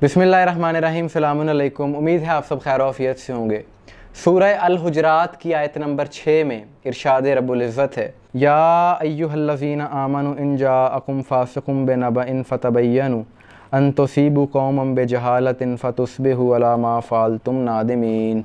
बिस्मिल्लाहिर्रहमानिर्रहीम, सलामुन अलैकुम। उम्मीद है आप सब खैर आफियत से होंगे। सूरह अल हुजरात की आयत नंबर 6 में इरशाद रब्बुल इज़्ज़त है, या अय्युहल्लज़ीना आमनु इन जाअकुम फासिकुम बिनबइन फतबय्यनु अन तुसीबू कौमम बिजहालतिन फतुस्बिहू अला मा फ़अलतुम नादिमीन।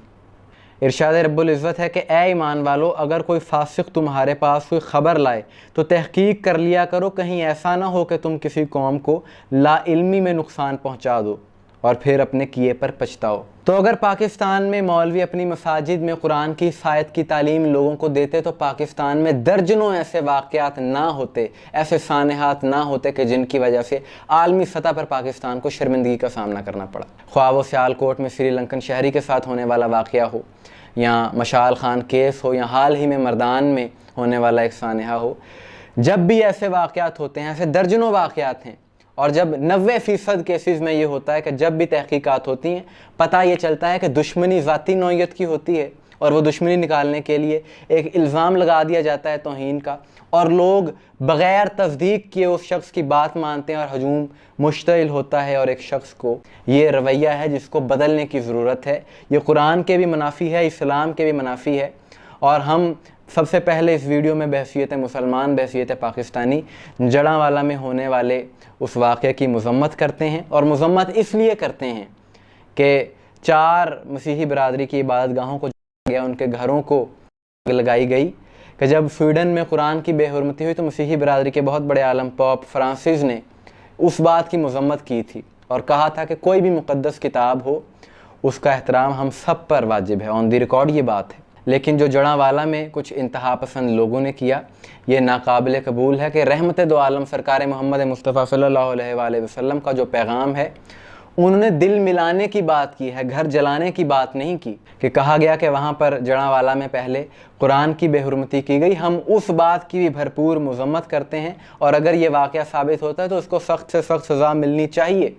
इरशाद रब्बुल इज़्ज़त है कि ए ईमान वालो, अगर कोई फासिक तुम्हारे पास कोई ख़बर लाए तो तहकीक कर लिया करो, कहीं ऐसा ना हो कि तुम किसी कौम को लाइल्मी में नुकसान पहुँचा दो और फिर अपने किए पर पछताओ। तो अगर पाकिस्तान में मौलवी अपनी मसाजिद में कुरान की आयत की तालीम लोगों को देते तो पाकिस्तान में दर्जनों ऐसे वाक़यात ना होते, ऐसे सानहात ना होते कि जिनकी वजह से आलमी सतह पर पाकिस्तान को शर्मिंदगी का सामना करना पड़ा। ख्वाह वो सियालकोट में श्रीलंकन शहरी के साथ होने वाला वाक़या हो, या मशाल खान केस हो, या हाल ही में मर्दान में होने वाला एक सानहा हो, जब भी ऐसे वाक़यात होते हैं, ऐसे दर्जनों वाक़यात हैं। और जब 90% केसेस में ये होता है कि जब भी तहकीकात होती हैं पता ये चलता है कि दुश्मनी ज़ाती नौइयत की होती है, और वो दुश्मनी निकालने के लिए एक इल्ज़ाम लगा दिया जाता है तौहीन का, और लोग बग़ैर तस्दीक किए उस शख्स की बात मानते हैं और हजूम मुश्तइल होता है। और एक शख्स को ये रवैया है जिसको बदलने की ज़रूरत है। ये कुरान के भी मुनाफी है, इस्लाम के भी मुनाफी है। और हम सबसे पहले इस वीडियो में बहसीयत मुसलमान, बहसीयत पाकिस्तानी, जड़ांवाला में होने वाले उस वाक़े की मज़म्मत करते हैं। और मज़म्मत इसलिए करते हैं कि 4 मसीही बरादरी की इबादत गाहों को गया, उनके घरों को लगाई गई कि जब स्वीडन में कुरान की बेहुरमती हुई तो मसीही बरादरी के बहुत बड़े आलम पोप फ्रांसिस ने उस बात की मज़म्मत की थी और कहा था कि कोई भी मुक़द्दस किताब हो उसका एहतराम हम सब पर वाजिब है। ऑन दी रिकॉर्ड ये बात है। लेकिन जो जड़ांवाला में कुछ इंतहा पसंद लोगों ने किया, ये नाकाबिल कबूल है कि रहमत दो आलम सरकार मोहम्मद मुस्तफ़ा सल्लल्लाहु अलैहि वसल्लम का जो पैगाम है, उन्होंने दिल मिलाने की बात की है, घर जलाने की बात नहीं की। कि कहा गया कि वहाँ पर जड़ांवाला में पहले कुरान की बेहुरमती की गई, हम उस बात की भी भरपूर मज़म्मत करते हैं। और अगर ये वाक़या साबित होता है तो उसको सख्त से सख्त सज़ा मिलनी चाहिए।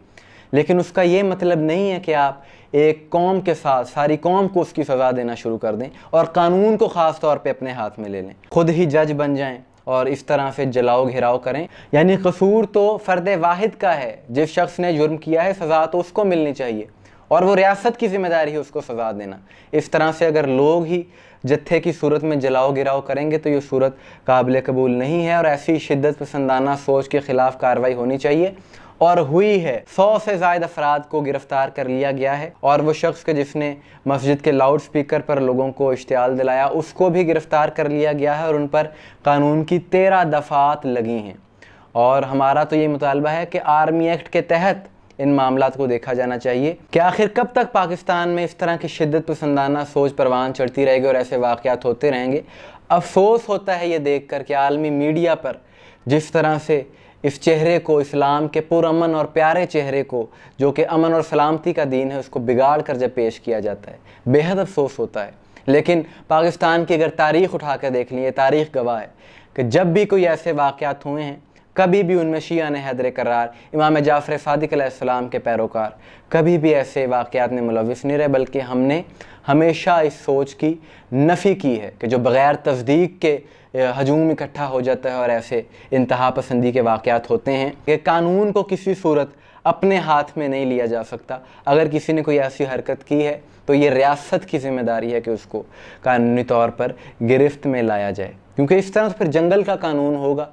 लेकिन उसका ये मतलब नहीं है कि आप एक कौम के साथ सारी कौम को उसकी सज़ा देना शुरू कर दें और कानून को ख़ास तौर पे अपने हाथ में ले लें, खुद ही जज बन जाएं और इस तरह से जलाओ घिराव करें। यानी कसूर तो फ़र्द वाहिद का है, जिस शख्स ने जुर्म किया है सज़ा तो उसको मिलनी चाहिए और वो रियासत की ज़िम्मेदारी है उसको सज़ा देना। इस तरह से अगर लोग ही जत्थे की सूरत में जलाओ गिराव करेंगे तो ये सूरत काबिल कबूल नहीं है और ऐसी शिद्दत पसंदाना सोच के ख़िलाफ़ कार्रवाई होनी चाहिए। और हुई है। 100 से ज़ायद अफराद को गिरफ़्तार कर लिया गया है और वो शख्स के जिसने मस्जिद के लाउड स्पीकर पर लोगों को इश्तियाल दिलाया उसको भी गिरफ़्तार कर लिया गया है और उन पर कानून की 13 दफ़ात लगी हैं। और हमारा तो ये मुतालबा है कि आर्मी एक्ट के तहत इन मामलात को देखा जाना चाहिए कि आखिर कब तक पाकिस्तान में इस तरह की शिद्दत पसंदाना सोच परवान चढ़ती रहेगी और ऐसे वाक़यात होते रहेंगे। अफसोस होता है ये देख कर कि आलमी मीडिया पर जिस तरह से इस चेहरे को, इस्लाम के पुरअमन और प्यारे चेहरे को, जो कि अमन और सलामती का दीन है, उसको बिगाड़ कर जब पेश किया जाता है, बेहद अफसोस होता है। लेकिन पाकिस्तान की अगर तारीख़ उठा कर देख लीजिए, तारीख़ गवाह है कि जब भी कोई ऐसे वाक़यात हुए हैं, कभी भी उनमें शिया ने हैदर करार, इमाम जाफ़र सादिक़ अलैहिस्सलाम के पैरोकार, कभी भी ऐसे वाक़यात में मुलव्विस नहीं रहे, बल्कि हमने हमेशा इस सोच की नफ़ी की है कि जो बग़ैर तस्दीक के हजूम इकट्ठा हो जाता है और ऐसे इंतहा पसंदी के वाक़यात होते हैं कि कानून को किसी सूरत अपने हाथ में नहीं लिया जा सकता। अगर किसी ने कोई ऐसी हरकत की है तो ये रियासत की ज़िम्मेदारी है कि उसको कानूनी तौर पर गिरफ्त में लाया जाए, क्योंकि इस तरह से फिर जंगल का कानून होगा,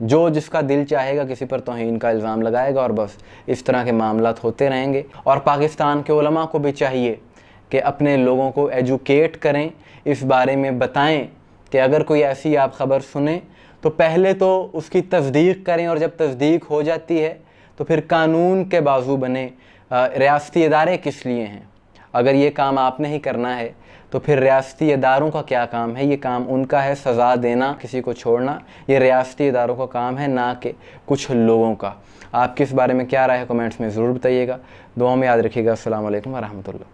जो जिसका दिल चाहेगा किसी पर तौहीन का इल्ज़ाम लगाएगा और बस इस तरह के मामलात होते रहेंगे। और पाकिस्तान के उलमा को भी चाहिए कि अपने लोगों को एजुकेट करें, इस बारे में बताएं कि अगर कोई ऐसी आप ख़बर सुने तो पहले तो उसकी तस्दीक करें और जब तस्दीक हो जाती है तो फिर कानून के बाजू बने। रियासती इदारे किस लिए हैं? अगर ये काम आपने ही करना है तो फिर रियासती इदारों का क्या काम है? ये काम उनका है सज़ा देना, किसी को छोड़ना। ये रियासती इदारों का काम है, ना कि कुछ लोगों का। आप किस बारे में क्या राय है कमेंट्स में ज़रूर बताइएगा। दुआ में याद रखिएगा। अस्सलाम वालेकुम व रहमतुल्लाह।